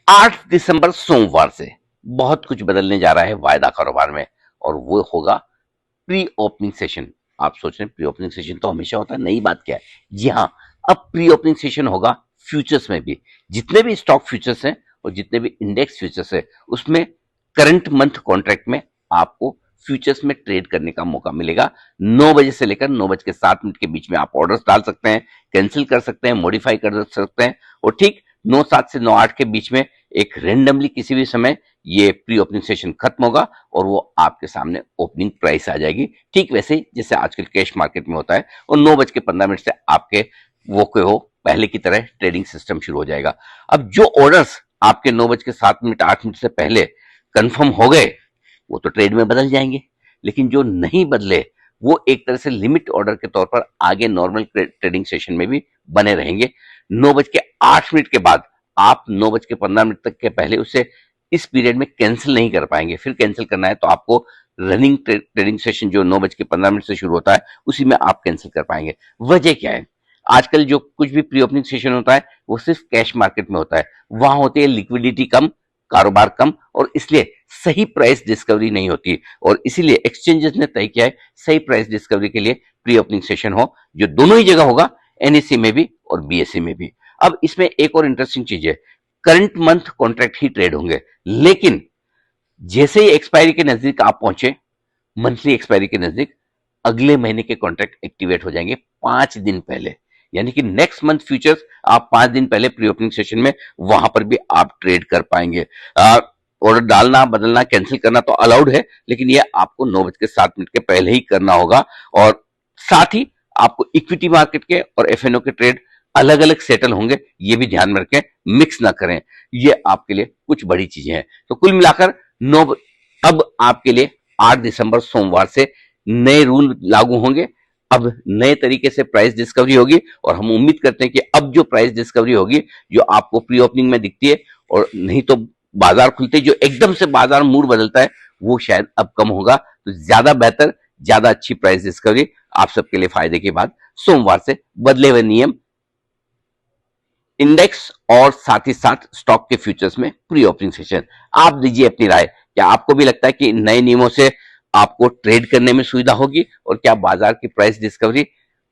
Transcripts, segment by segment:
8 दिसंबर सोमवार से बहुत कुछ बदलने जा रहा है वायदा कारोबार में, और वो होगा प्री ओपनिंग सेशन। आप सोच रहे हैं प्री ओपनिंग सेशन तो हमेशा होता है, नई बात क्या है? जी हाँ, अब प्री ओपनिंग सेशन होगा फ्यूचर्स में भी। जितने भी स्टॉक फ्यूचर्स हैं और जितने भी इंडेक्स फ्यूचर्स है, उसमें करंट मंथ कॉन्ट्रैक्ट में आपको फ्यूचर्स में ट्रेड करने का मौका मिलेगा। 9 बजे से लेकर 9:07 के बीच में आप ऑर्डर्स डाल सकते हैं, कैंसिल कर सकते हैं, मॉडिफाई कर सकते हैं, और ठीक 9:07 से 9:08 के बीच में एक रेंडमली किसी भी समय ये प्री ओपनिंग सेशन खत्म होगा और वो आपके सामने ओपनिंग प्राइस आ जाएगी, ठीक वैसे ही जैसे आजकल कैश मार्केट में होता है। और 9:15 से आपके वो के हो पहले की तरह ट्रेडिंग सिस्टम शुरू हो जाएगा। अब जो ऑर्डर्स आपके 9:07 8 से पहले कंफर्म हो गए वो तो ट्रेड में बदल जाएंगे, लेकिन जो नहीं बदले वो एक तरह से लिमिट ऑर्डर के तौर पर आगे नॉर्मल ट्रेडिंग सेशन में भी बने रहेंगे। 9:08 के बाद आप 9:15 तक के पहले उसे इस पीरियड में कैंसिल नहीं कर पाएंगे। फिर कैंसिल करना है तो आपको रनिंग ट्रेडिंग सेशन जो 9:15 से शुरू होता है उसी में आप कैंसिल कर पाएंगे। वजह क्या है? आजकल जो कुछ भी प्री ओपनिंग सेशन होता है वो सिर्फ कैश मार्केट में होता है, वहां होती है लिक्विडिटी कम, कारोबार कम, और इसलिए सही प्राइस डिस्कवरी नहीं होती। और इसीलिए एक्सचेंजेस ने तय किया है सही प्राइस डिस्कवरी के लिए प्री ओपनिंग सेशन हो, जो दोनों ही जगह होगा, एनएससी में भी और बीएससी में भी। अब इसमें एक और इंटरेस्टिंग चीज है, करंट मंथ कॉन्ट्रैक्ट ही ट्रेड होंगे, लेकिन जैसे ही एक्सपायरी के नजदीक आप पहुंचे, मंथली एक्सपायरी के नजदीक, अगले महीने के कॉन्ट्रैक्ट एक्टिवेट हो जाएंगे 5 दिन पहले। यानी कि नेक्स्ट मंथ फ्यूचर्स आप 5 दिन पहले प्री ओपनिंग सेशन में वहां पर भी आप ट्रेड कर पाएंगे। ऑर्डर डालना, बदलना, कैंसिल करना तो अलाउड है, लेकिन ये आपको 9:07 के पहले ही करना होगा। और साथ ही आपको इक्विटी मार्केट के और एफएनओ के ट्रेड अलग अलग सेटल होंगे, ये भी ध्यान में रखें, मिक्स ना करें। ये आपके लिए कुछ बड़ी चीजें हैं। तो कुल मिलाकर नौ अब आपके लिए 8 दिसंबर सोमवार से नए रूल लागू होंगे। अब नए तरीके से प्राइस डिस्कवरी होगी, और हम उम्मीद करते हैं कि अब जो प्राइस डिस्कवरी होगी जो आपको प्री ओपनिंग में दिखती है, और नहीं तो बाजार खुलते जो एकदम से बाजार मूड बदलता है, वो शायद अब कम होगा। तो ज्यादा बेहतर, ज्यादा अच्छी प्राइस डिस्कवरी आप सबके लिए फायदे की बात। सोमवार से बदले हुए नियम इंडेक्स और साथ ही साथ स्टॉक के फ्यूचर्स में प्री ओपनिंग सेशन। आप दीजिए अपनी राय, क्या आपको भी लगता है कि नए नियमों से आपको ट्रेड करने में सुविधा होगी, और क्या बाजार की प्राइस डिस्कवरी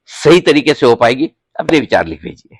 सही तरीके से हो पाएगी? अपने विचार लिख भेजिए।